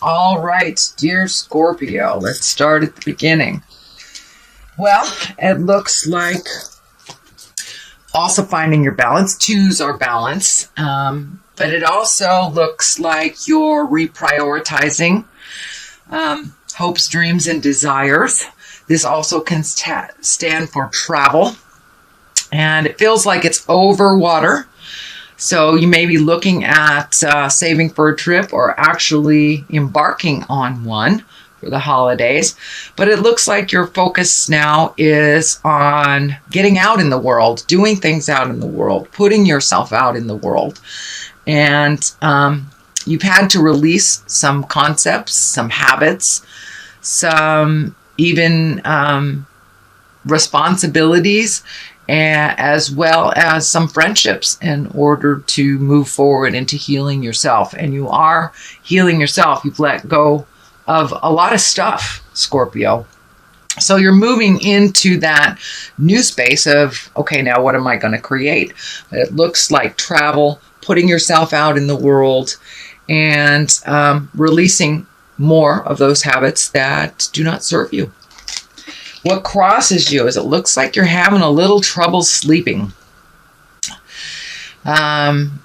All right, dear Scorpio, let's start at the beginning. Well, it looks like also finding your balance. Twos are balance, but it also looks like you're reprioritizing hopes, dreams, and desires. This also can stand for travel, and it feels like it's over water. So you may be looking at saving for a trip or actually embarking on one for the holidays. But it looks like your focus now is on getting out in the world, doing things out in the world, putting yourself out in the world. And you've had to release some concepts, some habits, some even responsibilities, as well as some friendships in order to move forward into healing yourself. And you are healing yourself. You've let go of a lot of stuff, Scorpio. So you're moving into that new space of, okay, now what am I going to create? It looks like travel, putting yourself out in the world, and releasing more of those habits that do not serve you. What crosses you is it looks like you're having a little trouble sleeping.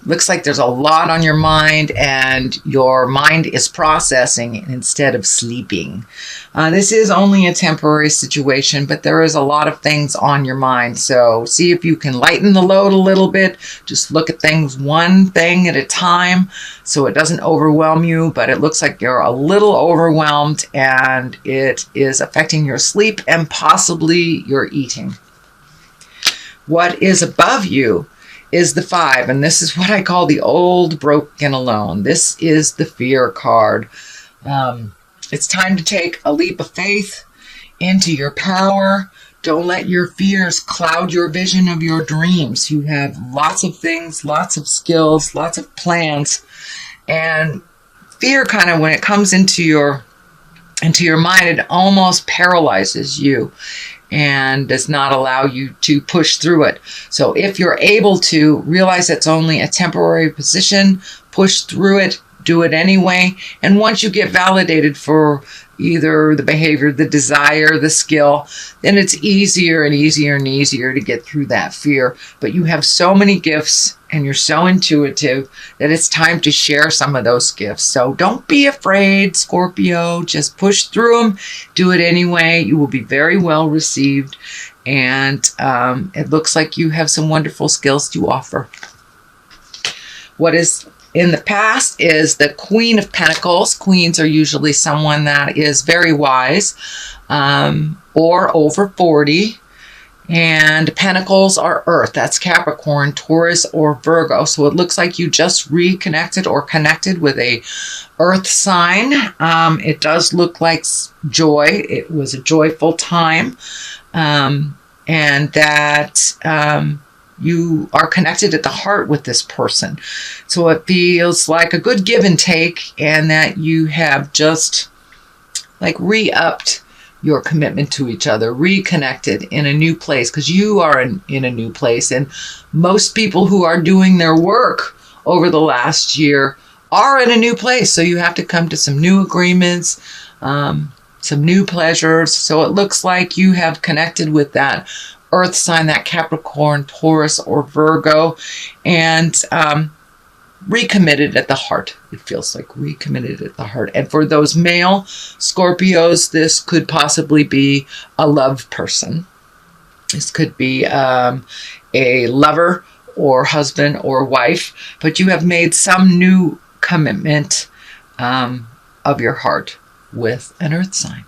Looks like there's a lot on your mind and your mind is processing instead of sleeping. This is only a temporary situation, but there is a lot of things on your mind. So see if you can lighten the load a little bit. Just look at things one thing at a time so it doesn't overwhelm you, but it looks like you're a little overwhelmed and it is affecting your sleep and possibly your eating. What is above you is the 5, and this is what I call the old, broken, alone. This is the fear card. It's time to take a leap of faith into your power. Don't let your fears cloud your vision of your dreams. You have lots of things, lots of skills, lots of plans, and fear kind of, when it comes into your mind, it almost paralyzes you and does not allow you to push through it. So if you're able to realize it's only a temporary position, push through it, do it anyway. And once you get validated for either the behavior, the desire, the skill, then it's easier and easier and easier to get through that fear. But you have so many gifts and you're so intuitive that it's time to share some of those gifts. So don't be afraid, Scorpio. Just push through them. Do it anyway. You will be very well received. And it looks like you have some wonderful skills to offer. What is in the past is the Queen of Pentacles. Queens are usually someone that is very wise or over 40. And Pentacles are Earth. That's Capricorn, Taurus, or Virgo. So it looks like you just reconnected or connected with a Earth sign. It does look like joy. It was a joyful time. And that you are connected at the heart with this person. So it feels like a good give and take, and that you have just like re-upped your commitment to each other, reconnected in a new place, because you are in a new place. And most people who are doing their work over the last year are in a new place. So you have to come to some new agreements, some new pleasures. So it looks like you have connected with that Earth sign, that Capricorn, Taurus, or Virgo, and recommitted at the heart. It feels like recommitted at the heart. And for those male Scorpios, this could possibly be a love person. This could be a lover or husband or wife, but you have made some new commitment of your heart with an Earth sign.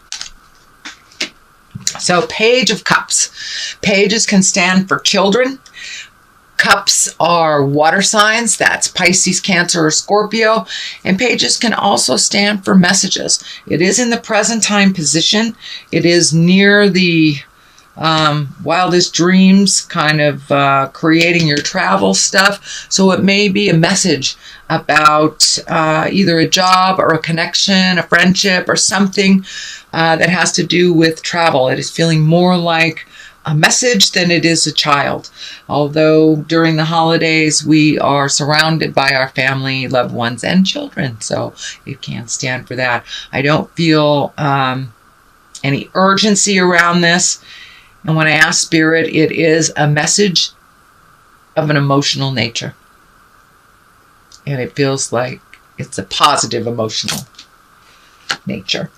So Page of Cups. Pages can stand for children. Cups are water signs. That's Pisces, Cancer, or Scorpio. And pages can also stand for messages. It is in the present time position. It is near the wildest dreams, kind of creating your travel stuff. So it may be a message about either a job or a connection, a friendship, or something that has to do with travel. It is feeling more like a message than it is a child. Although during the holidays, we are surrounded by our family, loved ones, and children. So it can't stand for that. I don't feel any urgency around this. And when I ask Spirit, it is a message of an emotional nature. And it feels like it's a positive emotional nature.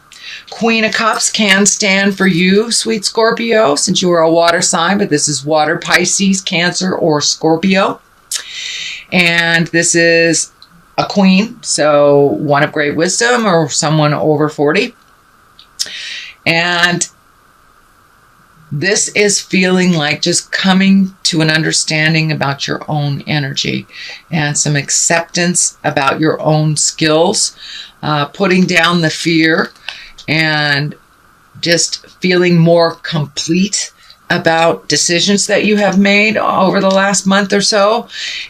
Queen of Cups can stand for you, sweet Scorpio, since you are a water sign, but this is water, Pisces, Cancer, or Scorpio. And this is a queen, so one of great wisdom or someone over 40. And this is feeling like just coming to an understanding about your own energy and some acceptance about your own skills, putting down the fear and just feeling more complete about decisions that you have made over the last month or so,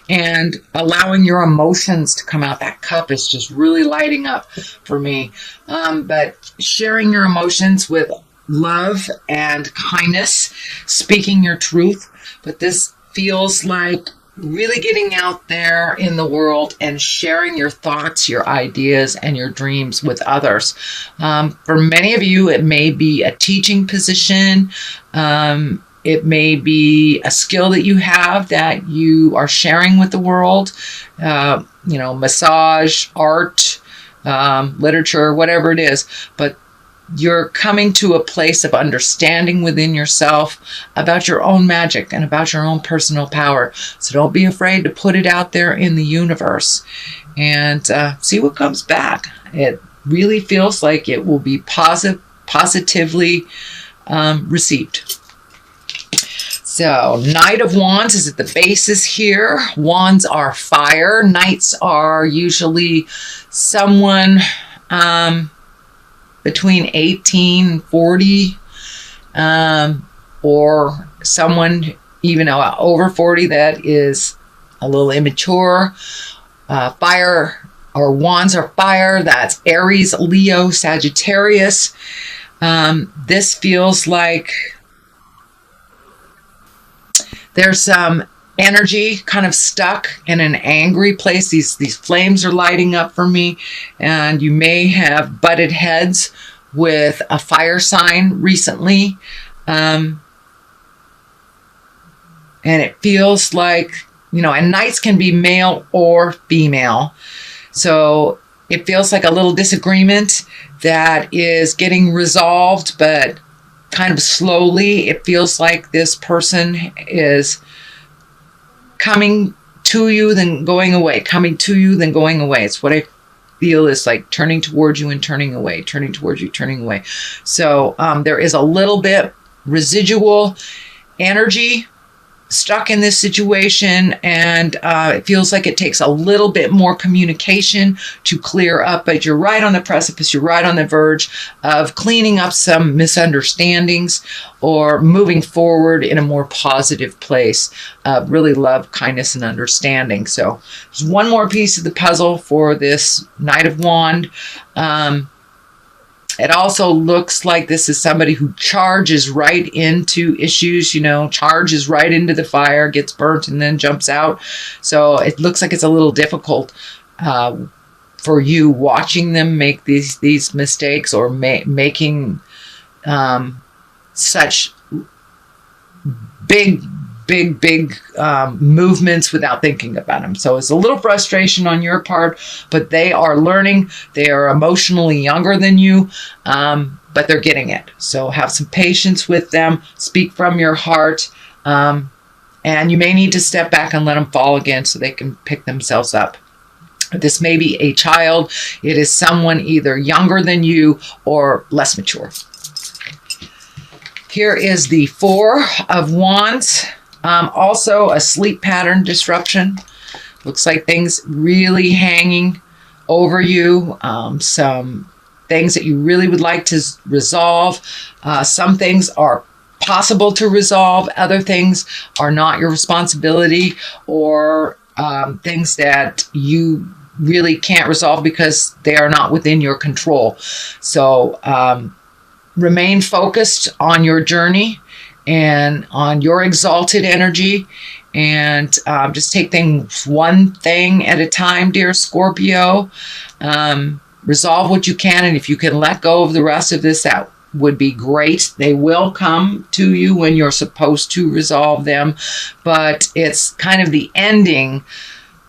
and allowing your emotions to come out. That cup is just really lighting up for me. But sharing your emotions with love and kindness, speaking your truth. But this feels like really getting out there in the world and sharing your thoughts, your ideas, and your dreams with others. For many of you, it may be a teaching position. It may be a skill that you have that you are sharing with the world. Massage, art, literature, whatever it is. But you're coming to a place of understanding within yourself about your own magic and about your own personal power. So don't be afraid to put it out there in the universe and see what comes back. It really feels like it will be positively received. So Knight of Wands is at the basis here. Wands are fire. Knights are usually someone between 18 and 40, or someone even over 40 that is a little immature. Fire or wands are fire. That's Aries, Leo, Sagittarius. This feels like there's some energy kind of stuck in an angry place. These flames are lighting up for me, and you may have butted heads with a fire sign recently, and it feels like, and knights can be male or female, so it feels like a little disagreement that is getting resolved, but kind of slowly. It feels like this person is coming to you, then going away, coming to you, then going away. It's what I feel is like turning towards you and turning away, turning towards you, turning away. So there is a little bit residual energy stuck in this situation, and it feels like it takes a little bit more communication to clear up, but you're right on the precipice, you're right on the verge of cleaning up some misunderstandings or moving forward in a more positive place. Really love kindness and understanding. So there's one more piece of the puzzle for this Knight of Wands. It also looks like this is somebody who charges right into issues, charges right into the fire, gets burnt, and then jumps out. So it looks like it's a little difficult for you watching them make these mistakes or making such big movements without thinking about them. So it's a little frustration on your part, but they are learning. They are emotionally younger than you, but they're getting it. So have some patience with them. Speak from your heart. And you may need to step back and let them fall again so they can pick themselves up. This may be a child. It is someone either younger than you or less mature. Here is the Four of Wands. Also a sleep pattern disruption. Looks like things really hanging over you. Some things that you really would like to resolve. Some things are possible to resolve. Other things are not your responsibility, or things that you really can't resolve because they are not within your control. So remain focused on your journey and on your exalted energy. And just take things one thing at a time, dear Scorpio. Resolve what you can, and if you can let go of the rest of this, that would be great. They will come to you when you're supposed to resolve them, but it's kind of the ending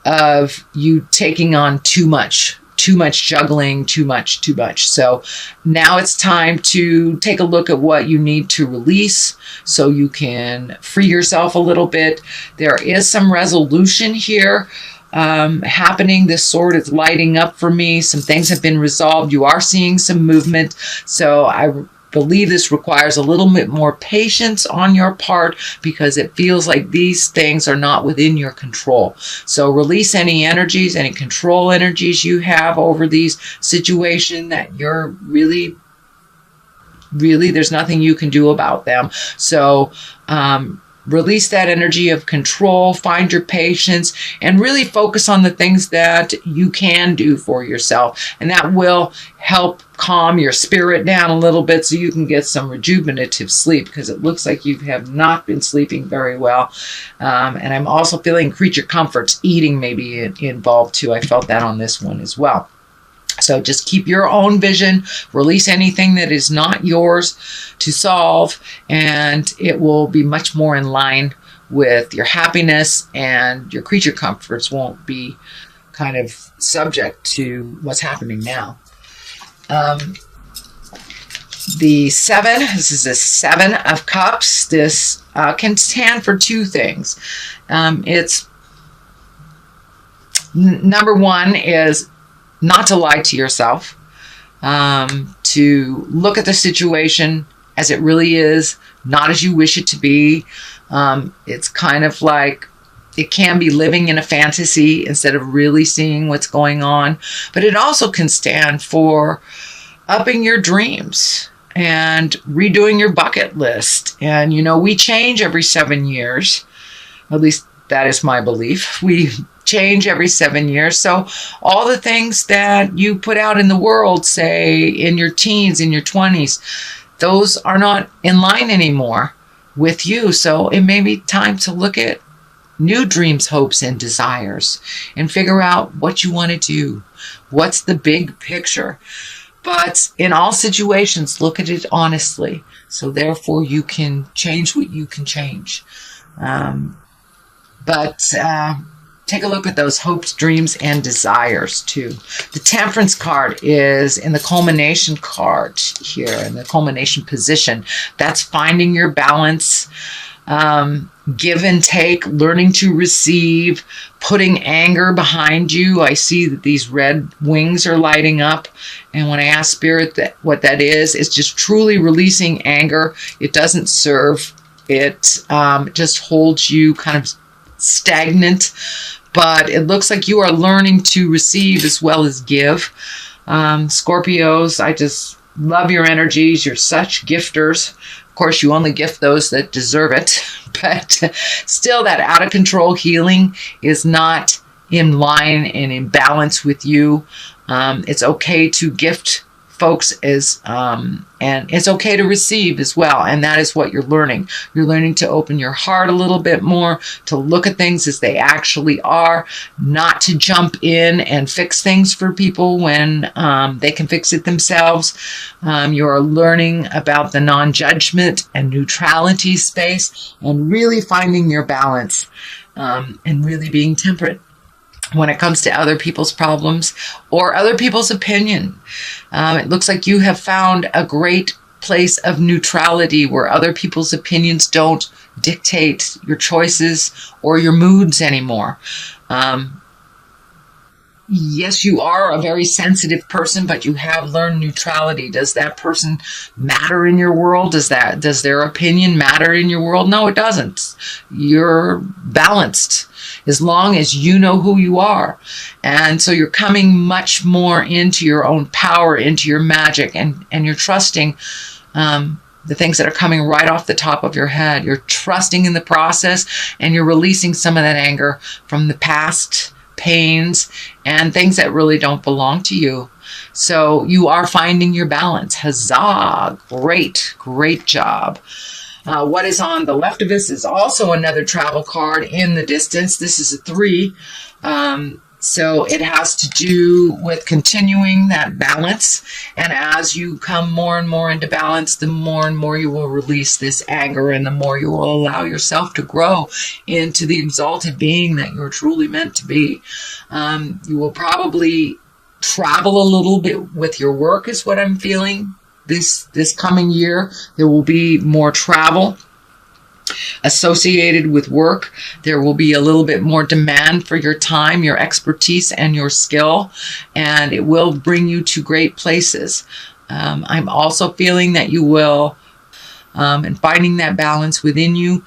of you taking on too much juggling, too much. So now it's time to take a look at what you need to release so you can free yourself a little bit. There is some resolution here happening. This sword is lighting up for me. Some things have been resolved. You are seeing some movement. So I believe this requires a little bit more patience on your part because it feels like these things are not within your control. So release any energies, any control energies you have over these situations that you're really, there's nothing you can do about them. So release that energy of control, find your patience, and really focus on the things that you can do for yourself. And that will help calm your spirit down a little bit so you can get some rejuvenative sleep, because it looks like you have not been sleeping very well. And I'm also feeling creature comforts, eating maybe involved too. I felt that on this one as well. So just keep your own vision, release anything that is not yours to solve, and it will be much more in line with your happiness, and your creature comforts won't be kind of subject to what's happening now. The 7, this is a 7 of Cups. This can stand for two things. It's number one is not to lie to yourself, to look at the situation as it really is, not as you wish it to be. It's kind of like it can be living in a fantasy instead of really seeing what's going on. But it also can stand for upping your dreams and redoing your bucket list. And, you know, we change every 7 years. At least that is my belief. We change every 7 years. So all the things that you put out in the world, say in your teens, in your 20s, those are not in line anymore with you. So it may be time to look at new dreams, hopes, and desires and figure out what you want to do. What's the big picture? But in all situations, look at it honestly. So therefore you can change what you can change. Take a look at those hopes, dreams, and desires too. The Temperance card is in the culmination card here, in the culmination position. That's finding your balance, give and take, learning to receive, putting anger behind you. I see that these red wings are lighting up. And when I ask Spirit what that is, it's just truly releasing anger. It doesn't serve. It just holds you kind of stagnant, but it looks like you are learning to receive as well as give. Scorpios, I just love your energies. You're such gifters. Of course, you only gift those that deserve it, but still that out of control healing is not in line and in balance with you. It's okay to gift folks and it's okay to receive as well. And that is what you're learning. You're learning to open your heart a little bit more, to look at things as they actually are, not to jump in and fix things for people when they can fix it themselves. You're learning about the non-judgment and neutrality space and really finding your balance and really being temperate when it comes to other people's problems or other people's opinion. It looks like you have found a great place of neutrality where other people's opinions don't dictate your choices or your moods anymore. Yes, you are a very sensitive person, but you have learned neutrality. Does that person matter in your world? Does their opinion matter in your world? No, it doesn't. You're balanced as long as you know who you are. And so you're coming much more into your own power, into your magic, and you're trusting the things that are coming right off the top of your head. You're trusting in the process, and you're releasing some of that anger from the past pains and things that really don't belong to you. So you are finding your balance. Huzzah! Great job. What is on the left of us is also another travel card in the distance. This is a 3. So it has to do with continuing that balance. And as you come more and more into balance, the more and more you will release this anger, and the more you will allow yourself to grow into the exalted being that you're truly meant to be. You will probably travel a little bit with your work is what I'm feeling. This coming year, there will be more travel associated with work. There will be a little bit more demand for your time, your expertise, and your skill, and it will bring you to great places. I'm also feeling that you will, and finding that balance within you,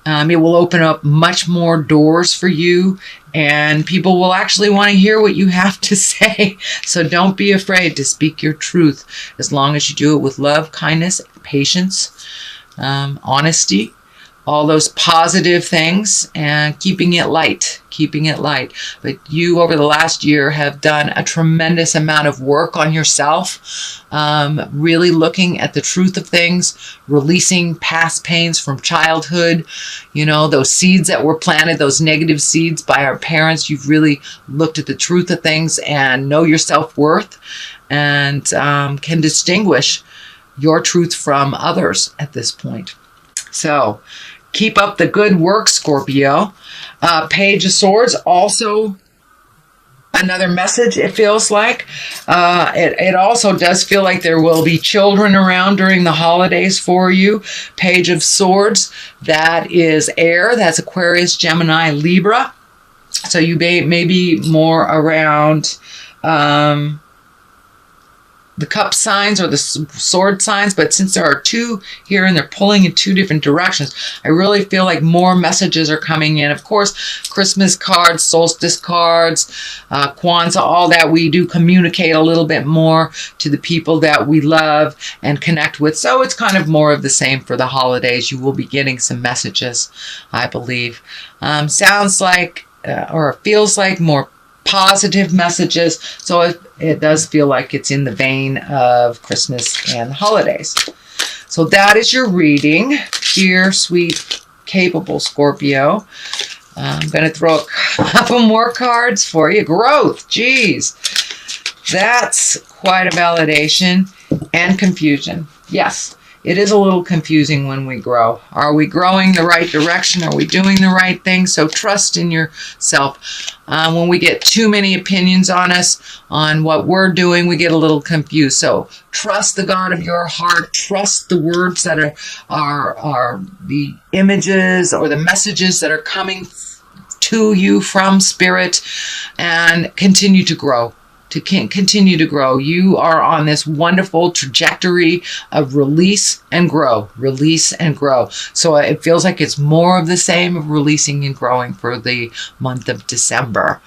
it will open up much more doors for you, and people will actually want to hear what you have to say. So don't be afraid to speak your truth, as long as you do it with love, kindness, patience, honesty, all those positive things, and keeping it light. But you, over the last year, have done a tremendous amount of work on yourself, really looking at the truth of things, releasing past pains from childhood, those seeds that were planted, those negative seeds by our parents. You've really looked at the truth of things and know your self-worth, and can distinguish your truth from others at this point. So keep up the good work, Scorpio. Page of Swords, also another message, it feels like. It also does feel like there will be children around during the holidays for you. Page of Swords, that is air. That's Aquarius, Gemini, Libra. So you may be more around the cup signs or the sword signs, but since there are 2 here and they're pulling in 2 different directions, I really feel like more messages are coming in. Of course, Christmas cards, solstice cards, Kwanzaa, all that, we do communicate a little bit more to the people that we love and connect with. So it's kind of more of the same for the holidays. You will be getting some messages, I believe. Sounds like, or feels like, more positive messages. So it does feel like it's in the vein of Christmas and the holidays. So that is your reading, dear, sweet, capable Scorpio. I'm going to throw a couple more cards for you. Growth, geez. That's quite a validation. And confusion. Yes, it is a little confusing when we grow. Are we growing the right direction? Are we doing the right thing? So trust in yourself. When we get too many opinions on us, on what we're doing, we get a little confused. So trust the God of your heart. Trust the words that are the images or the messages that are coming to you from Spirit, and continue to grow. Continue to grow. You are on this wonderful trajectory of release and grow. Release and grow. So it feels like it's more of the same of releasing and growing for the month of December.